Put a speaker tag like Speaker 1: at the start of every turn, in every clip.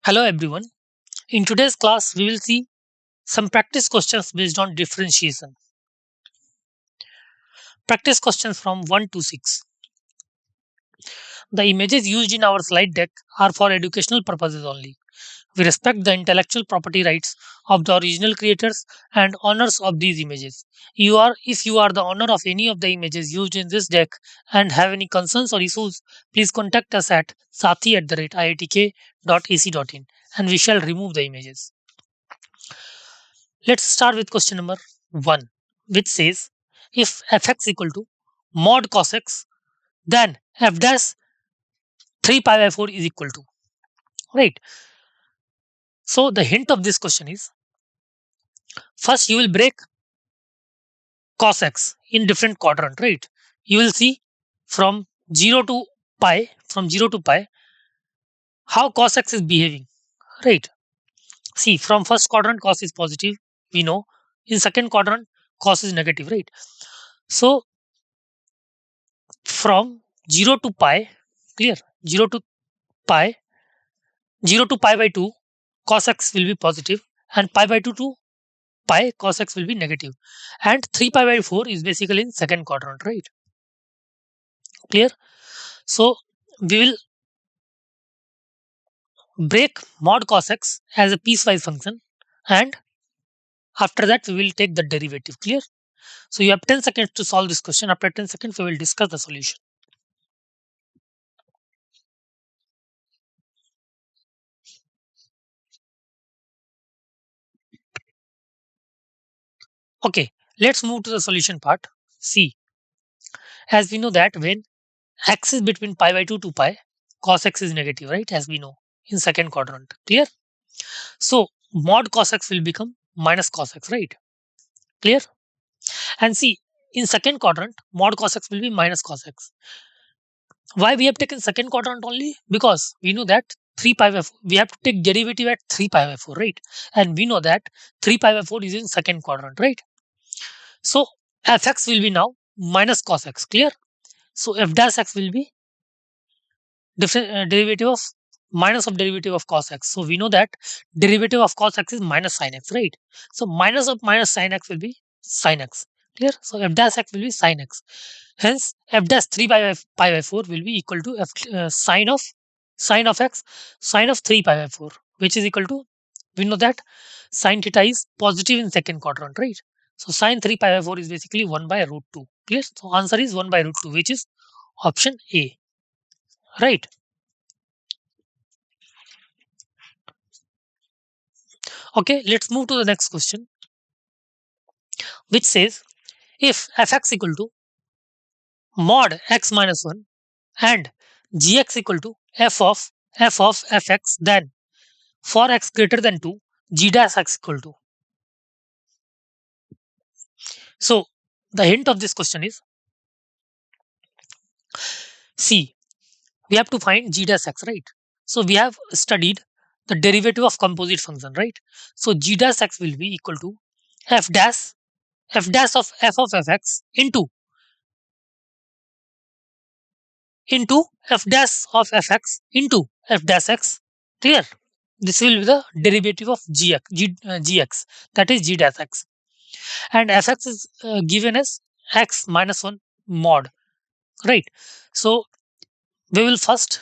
Speaker 1: Hello everyone. In today's class, we will see some practice questions based on differentiation. Practice questions from 1 to 6. The images used in our slide deck are for educational purposes only. We respect the intellectual property rights of the original creators and owners of these images. If you are the owner of any of the images used in this deck and have any concerns or issues, please contact us at sathi@iitk.ac.in and we shall remove the images. Let's start with question number 1, which says if fx equal to mod cos x, then f dash 3 pi by 4 is equal to. Right. So the hint of this question is first you will break cos x in different quadrant, right? You will see from 0 to from 0 to pi, how cos x is behaving, right? See, from first quadrant cos is positive, we know. In second quadrant cos is negative, right? So from 0 to pi, clear, 0 to pi, 0 to pi by 2 cos x will be positive and pi by 2 to pi cos x will be negative, and 3 pi by 4 is basically in second quadrant, right? Clear. So we will break mod cos x as a piecewise function, and after that we will take the derivative. Clear. So you have 10 seconds to solve this question. After 10 seconds we will discuss the solution. Okay, let's move to the solution part. See, as we know that when x is between pi by 2 to pi, cos x is negative, right? As we know in second quadrant. Clear. So mod cos x will become minus cos x, right? Clear. And see, in second quadrant, mod cos x will be minus cos x. Why we have taken second quadrant only? Because we know that 3 pi by 4, we have to take derivative at 3 pi by 4, right? And we know that 3 pi by 4 is in second quadrant, right? So fx will be now minus cos x. Clear. So f dash x will be derivative of minus of derivative of cos x. So we know that derivative of cos x is minus sin x, right? So minus of minus sin x will be sin x. Clear. So f dash x will be sin x. Hence f dash 3 pi by 4 will be equal to f sine of x, sine of 3 pi by 4, which is equal to, we know that sine theta is positive in second quadrant, right? So sine 3 pi by 4 is basically 1 by root 2. Clear. So answer is 1 by root 2, which is option A, right? Okay, let's move to the next question, which says if fx equal to mod x minus 1 and gx equal to f of fx, then for x greater than 2, g dash x equal to. So the hint of this question is, see, we have to find g dash x, right? So we have studied the derivative of composite function, right? So g dash x will be equal to f dash of fx into f dash of fx into f dash x. Clear. This will be the derivative of gx, that is g dash x, and fx is given as x minus 1 mod, right? So we will first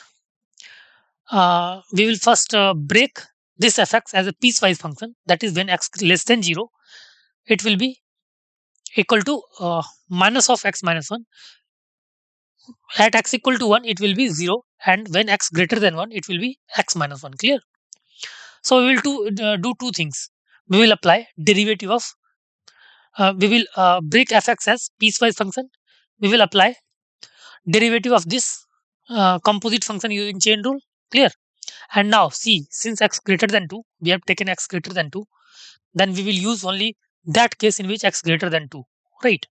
Speaker 1: break this fx as a piecewise function, that is when x less than 0 it will be equal to minus of x minus 1. At x equal to 1 it will be 0, and when x greater than 1 it will be x minus 1. Clear. So we will do two things. We will apply derivative of we will break fx as piecewise function. We will apply derivative of this composite function using chain rule. Clear. And now see, since x greater than 2, we have taken x greater than 2, then we will use only that case in which x greater than 2, right?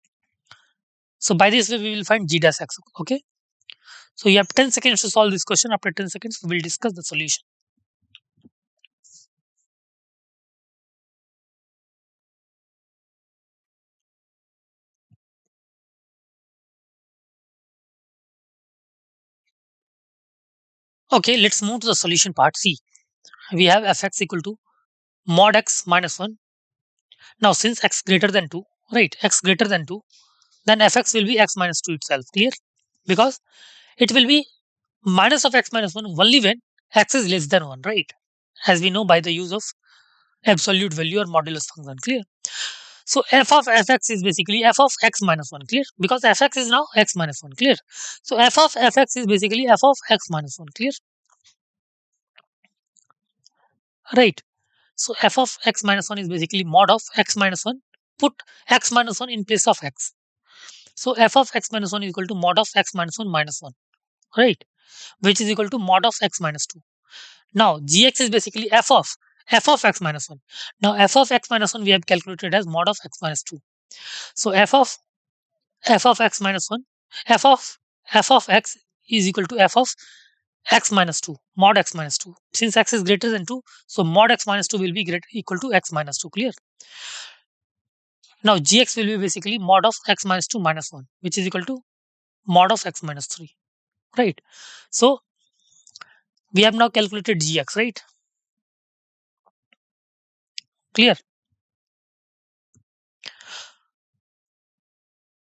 Speaker 1: So by this way we will find g dash x. Okay. So you have 10 seconds to solve this question. After 10 seconds we will discuss the solution. Okay, let's move to the solution part. See, we have fx equal to mod x minus 1. Now, since x greater than 2, right, x greater than 2, then fx will be x minus 2 itself. Clear? Because it will be minus of x minus 1 only when x is less than 1, right? As we know by the use of absolute value or modulus function. Clear? So f of fx is basically f of x minus 1. Clear? Because fx is now x minus 1. Clear? So f of fx is basically f of x minus 1. Clear? Right. So f of x minus 1 is basically mod of x minus 1. Put x minus 1 in place of x. So f of x minus 1 is equal to mod of x minus 1 minus 1. Right. Which is equal to mod of x minus 2. Now gx is basically f of x minus 1. Now f of x minus 1 we have calculated as mod of x minus 2. So f of x minus 1, f of x is equal to f of x minus 2, mod x minus 2. Since x is greater than 2, so mod x minus 2 will be equal to x minus 2. Clear? Now gx will be basically mod of x minus 2 minus 1, which is equal to mod of x minus 3. Right? So we have now calculated gx, right? Clear?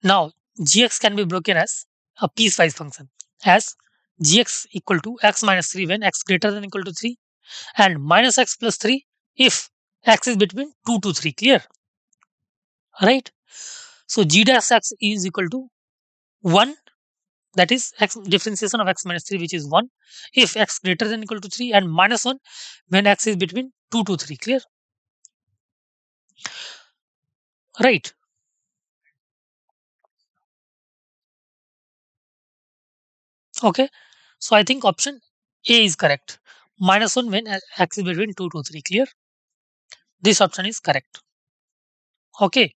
Speaker 1: Now gx can be broken as a piecewise function as gx equal to x minus 3 when x greater than equal to 3 and minus x plus 3 if x is between 2 to 3. Clear? Right? So g dash x is equal to 1, that is x differentiation of x minus 3, which is 1 if x greater than equal to 3 and minus 1 when x is between 2 to 3. Clear? Right. Okay. So I think option A is correct. Minus 1 when x is between 2 to 3. Clear? This option is correct. Okay.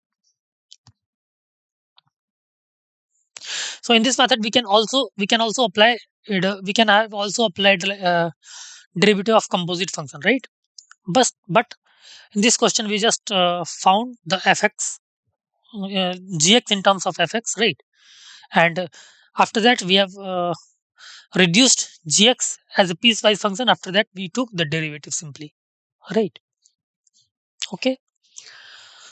Speaker 1: So in this method we can also apply it, we can have also applied derivative of composite function, right? But in this question we just found the fx gx in terms of fx, right? And after that we have reduced gx as a piecewise function. After that we took the derivative simply, right? Okay.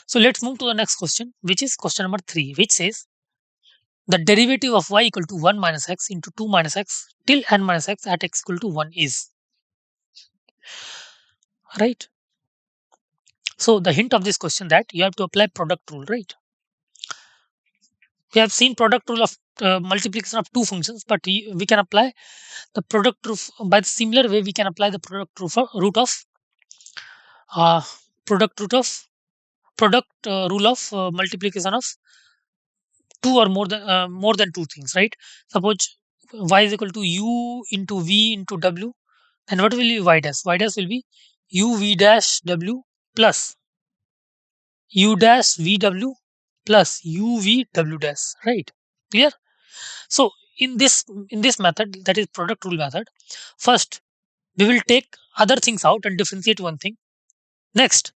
Speaker 1: So let's move to the next question, which is question number 3, which says the derivative of y equal to 1 minus x into 2 minus x till n minus x at x equal to 1 is, right? So the hint of this question that you have to apply product rule, right? We have seen product rule of multiplication of two functions, but we can apply the product rule by the similar way. We can apply the product root of uh, product root of product rule of multiplication of two or more than two things, right? Suppose y is equal to u into v into w, and what will be y dash? Y dash will be u v dash w plus u dash v w plus u v w dash, right? Clear? So in this method, that is product rule method, first we will take other things out and differentiate one thing. Next,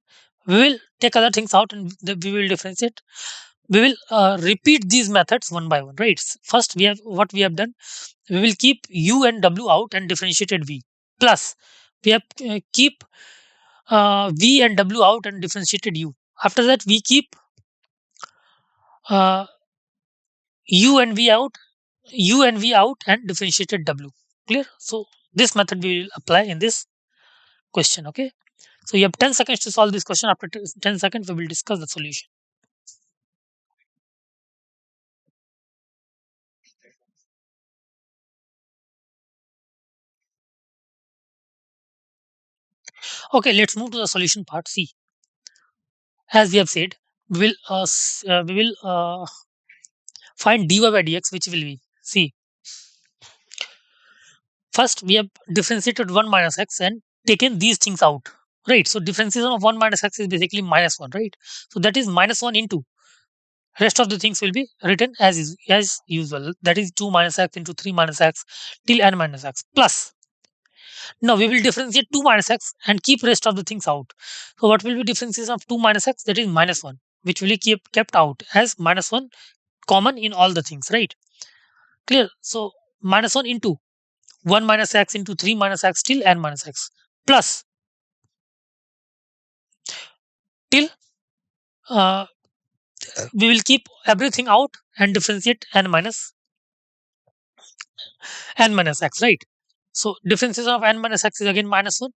Speaker 1: we will take other things out and we will differentiate. We will repeat these methods one by one, right? First, we have done. We will keep u and w out and differentiated v. Plus, we have keep v and w out and differentiated u. After that, we keep uh, u and v out, and differentiated w. Clear? So this method we will apply in this question. Okay. So you have 10 seconds to solve this question. After 10 seconds, we will discuss the solution. Okay, let's move to the solution part. See, as we have said, we will find dy by dx, which will be, see, first we have differentiated 1 minus x and taken these things out, right? So differentiation of 1 minus x is basically minus 1, right? So that is minus 1 into rest of the things will be written as usual. That is 2 minus x into 3 minus x till n minus x plus. Now we will differentiate 2 minus x and keep rest of the things out. So what will be differentiation of 2 minus x? That is minus 1, which will be kept out as minus 1 common in all the things, right? Clear? So minus 1 into 1 minus x into 3 minus x till n minus x plus till uh, we will keep everything out and differentiate n minus x, right? So differentiation of n minus x is again minus 1.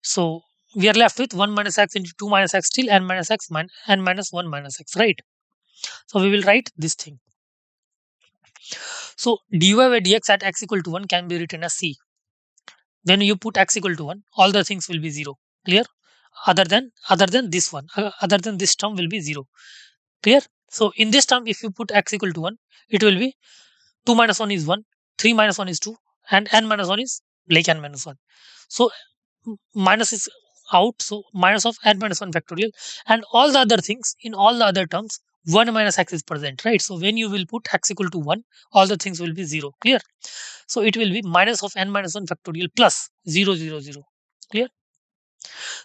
Speaker 1: So we are left with 1 minus x into 2 minus x till n minus x n minus 1 minus x, right? So we will write this thing. So dy by dx at x equal to 1 can be written as c. When you put x equal to 1, all the things will be 0. Clear? Other than this one, other than this term will be 0. Clear? So in this term, if you put x equal to 1, it will be 2 minus 1 is 1, 3 minus 1 is 2, and n minus 1 is like n minus 1. So minus is out, so minus of n minus 1 factorial, and all the other things in all the other terms 1 minus x is present, right? So when you will put x equal to 1, all the things will be 0. Clear? So it will be minus of n minus 1 factorial plus 0 0 0. Clear?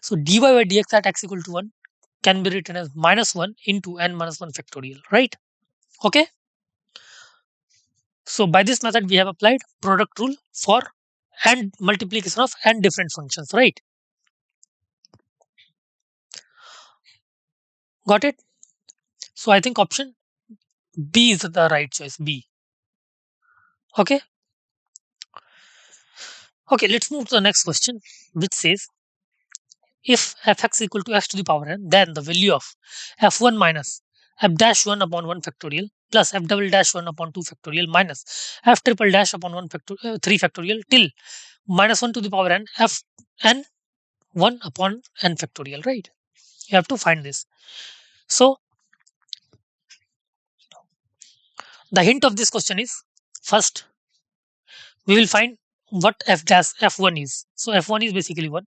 Speaker 1: So dy by dx at x equal to 1 can be written as minus 1 into n minus 1 factorial, right? Okay. So by this method, we have applied product rule for and multiplication of n different functions, right? Got it? So I think option B is the right choice. B. Okay. Okay, let's move to the next question, which says if fx equal to x to the power n, then the value of f1 minus f dash 1 upon 1 factorial plus f double dash 1 upon 2 factorial minus f triple dash upon 3 factorial till minus 1 to the power n f n 1 upon n factorial, right? You have to find this. So the hint of this question is, first we will find what f dash f1 is. So f1 is basically 1.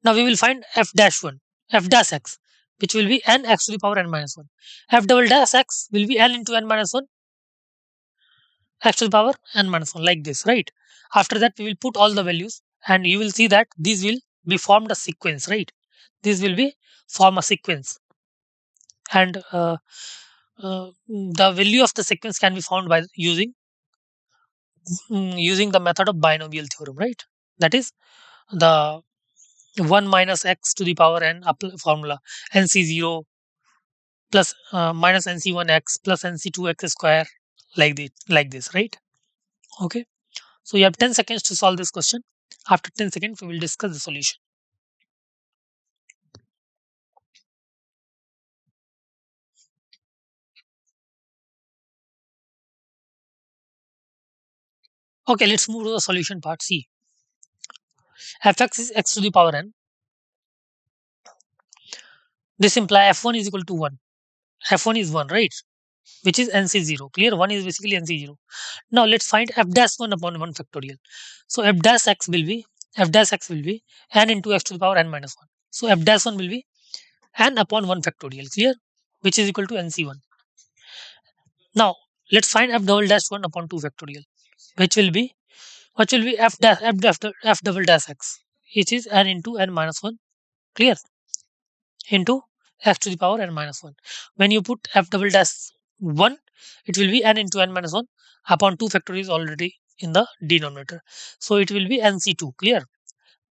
Speaker 1: Now we will find f dash 1, f dash x, which will be n x to the power n minus 1. F double dash x will be n into n minus 1 x to the power n minus 1, like this, right? After that, we will put all the values and you will see that these will be formed a sequence, right? This will be form a sequence, and the value of the sequence can be found by using the method of binomial theorem, right? That is the 1 minus x to the power n formula, nc0 plus minus nc1x plus nc2x square, like this, right? Okay. So you have 10 seconds to solve this question. After 10 seconds, we will discuss the solution. Okay, let's move to the solution part. C. Fx is x to the power n. This implies f1 is equal to 1. F1 is 1, right? Which is nc0. Clear? 1 is basically nc0. Now let's find f dash 1 upon 1 factorial. So f dash x will be n into x to the power n minus 1. So f dash 1 will be n upon 1 factorial. Clear? Which is equal to nc1. Now let's find f double dash 1 upon 2 factorial, which will be f double dash x, which is n into n minus 1. Clear? Into x to the power n minus 1. When you put f double dash 1, it will be n into n minus 1 upon 2 factorial is already in the denominator. So it will be nc2. Clear?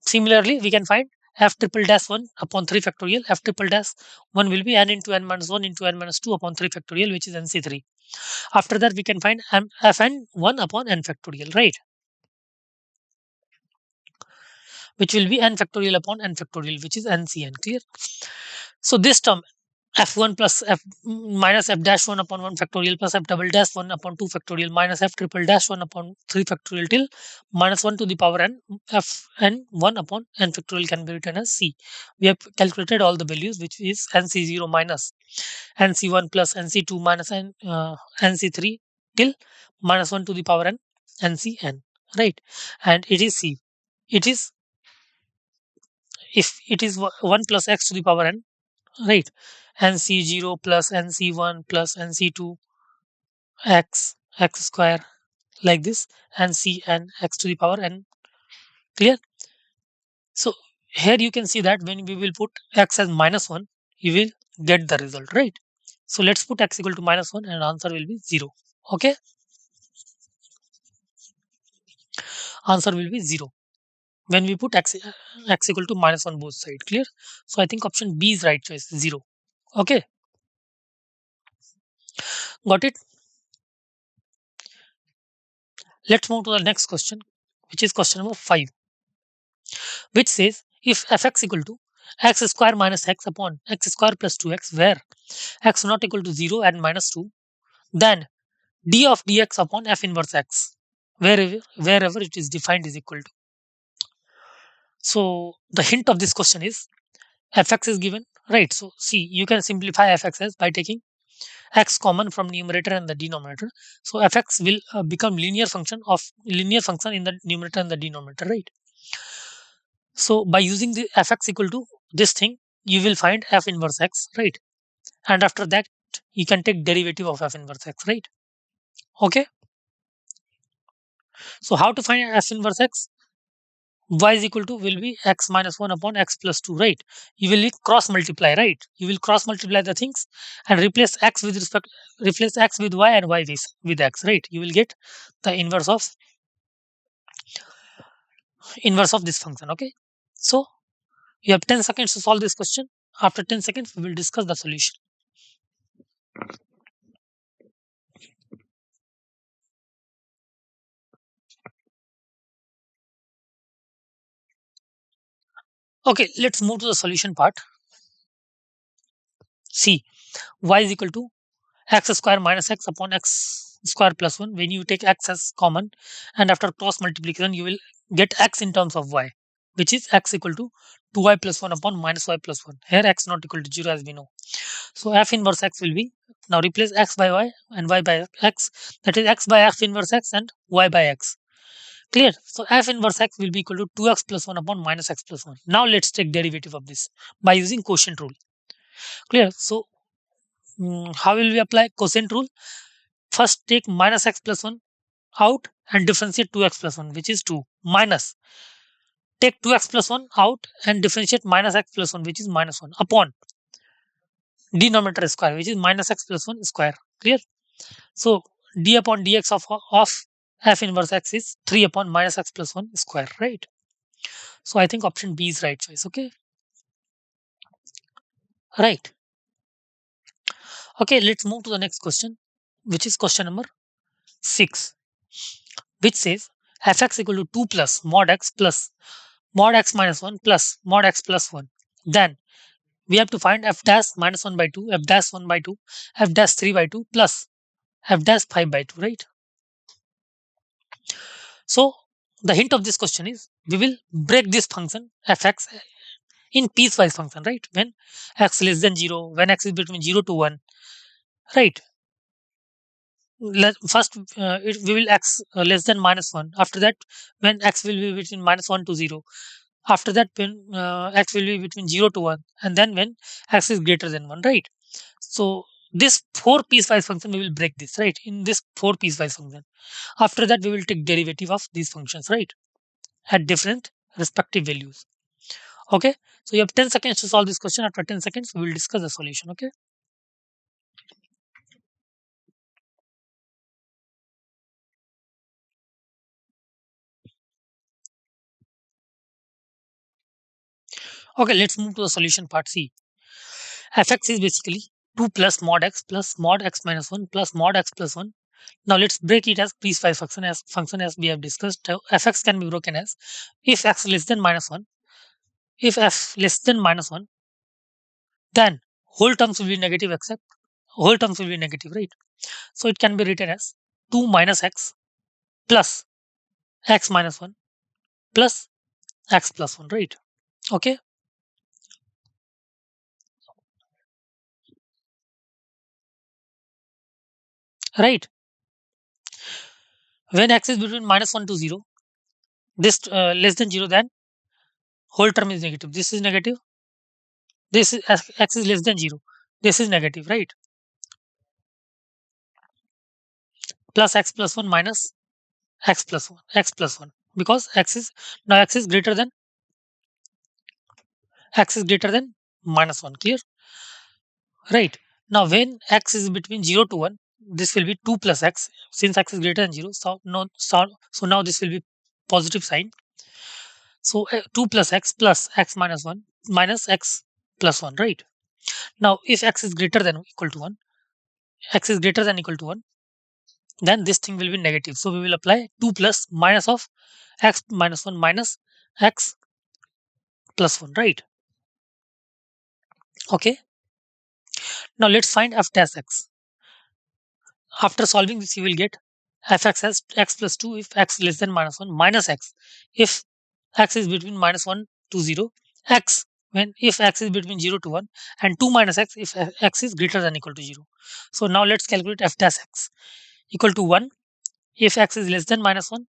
Speaker 1: Similarly, we can find f triple dash 1 upon 3 factorial. F triple dash 1 will be n into n minus 1 into n minus 2 upon 3 factorial, which is nc3. After that, we can find fn 1 upon n factorial, right? Which will be n factorial upon n factorial, which is ncn. Clear? So this term f1 plus f minus f dash 1 upon 1 factorial plus f double dash 1 upon 2 factorial minus f triple dash 1 upon 3 factorial till minus 1 to the power n f n 1 upon n factorial can be written as c. We have calculated all the values, which is nc0 minus nc1 plus nc2 minus nc3 till minus 1 to the power n ncn, right? And it is c. It is, if it is 1 plus x to the power n, right? nc0 plus nc1 plus nc2 x square, like this, ncn x to the power n. Clear? So here you can see that when we will put x as minus 1, you will get the result, right? So let's put x equal to minus 1 and answer will be 0. Okay, answer will be 0. when we put x equal to minus on both sides. Clear? So I think option B is right choice, 0. Okay, got it? Let's move to the next question, which is question number 5, which says if fx equal to x square minus x upon x square plus 2x, where x not equal to 0 and minus 2, then d of dx upon f inverse x, wherever it is defined is equal to. So the hint of this question is fx is given, right? So see, you can simplify fx as by taking x common from numerator and the denominator. So fx will become linear function in the numerator and the denominator, right? So by using the fx equal to this thing, you will find f inverse x, right? And after that, you can take derivative of f inverse x, right? Okay. So how to find f inverse x? Y is equal to will be x minus 1 upon x plus 2, right? You will cross multiply, right? You will cross multiply the things and replace x with y and y with x, right? You will get the inverse of this function. Okay, so you have 10 seconds to solve this question. After 10 seconds we will discuss the solution. Okay, let's move to the solution part. See, y is equal to x square minus x upon x square plus 1. When you take x as common and after cross multiplication, you will get x in terms of y, which is x equal to 2y plus 1 upon minus y plus 1. Here x not equal to 0 as we know. So f inverse x will be, now replace x by y and y by x, that is x by f inverse x and y by x. Clear? So f inverse x will be equal to 2x plus 1 upon minus x plus 1. Now let's take derivative of this by using quotient rule. Clear? So how will we apply quotient rule? First take minus x plus 1 out and differentiate 2x plus 1, which is 2, minus take 2x plus 1 out and differentiate minus x plus 1, which is minus 1, upon denominator square, which is minus x plus 1 square. Clear? So d upon dx of f inverse x is 3 upon minus x plus 1 square, right? So I think option B is right choice. Okay, right. Okay, let's move to the next question, which is question number 6, which says fx equal to 2 plus mod x minus 1 plus mod x plus 1. Then we have to find f dash minus 1 by 2, f dash 1 by 2, f dash 3 by 2 plus f dash 5 by 2, right? So the hint of this question is we will break this function fx in piecewise function, right? When x less than 0, when x is between 0 to 1, right? First we will x less than minus 1. After that, when x will be between minus 1 to 0. After that, when x will be between 0 to 1, and then when x is greater than 1, right? So this 4 piecewise function, we will break this, right? In this 4 piecewise function, after that we will take derivative of these functions, right, at different respective values. Okay, so you have 10 seconds to solve this question. After 10 seconds we will discuss the solution. Okay, okay, let's move to the solution part. C, fx is basically 2 plus mod x minus 1 plus mod x plus 1. Now let's break it as piecewise function as we have discussed. Fx can be broken as if x less than minus 1, if f less than minus 1, then whole terms will be negative, except whole terms will be negative, right? So it can be written as 2 minus x plus x minus 1 plus x plus 1, right? Okay, right. When x is between minus 1 to 0, this less than 0, then whole term is negative. This is negative. This is x is less than 0. This is negative, right? Plus x plus 1 minus x plus 1, because x is greater than minus 1. Clear? Right. Now when x is between 0 to 1, this will be 2 plus x, since x is greater than 0. So now this will be positive sign. So 2 plus x minus 1 minus x plus 1, right? Now, if x is greater than or equal to 1, x is greater than or equal to 1, then this thing will be negative. So we will apply 2 plus minus of x minus 1 minus x plus 1, right? Okay. Now let's find f dash x. After solving this, you will get fx as x plus 2 if x less than minus 1 minus x if x is between minus 1 to 0, x when if x is between 0 to 1, and 2 minus x if x is greater than or equal to 0. So now let's calculate f dash x equal to 1 if x is less than minus 1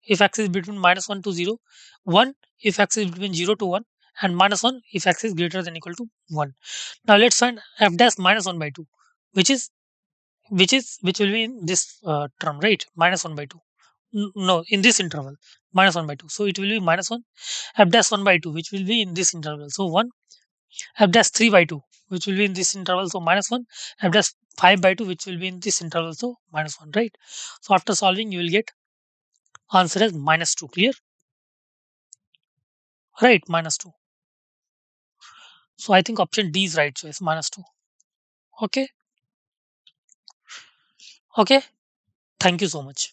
Speaker 1: if x is between minus 1 to 0, 1 if x is between 0 to 1, and minus 1 if x is greater than or equal to 1. Now let's find f dash minus 1 by 2, which is which will be in this term, right? Minus 1 by 2. No, in this interval, minus 1 by 2. So it will be minus 1 f dash 1 by 2, which will be in this interval. So 1 f dash 3 by 2, which will be in this interval. So minus 1 f dash 5 by 2, which will be in this interval. So minus 1, right? So after solving, you will get answer as minus 2. Clear? Right, minus 2. So I think option D is right choice, minus 2. Okay. Okay. Thank you so much.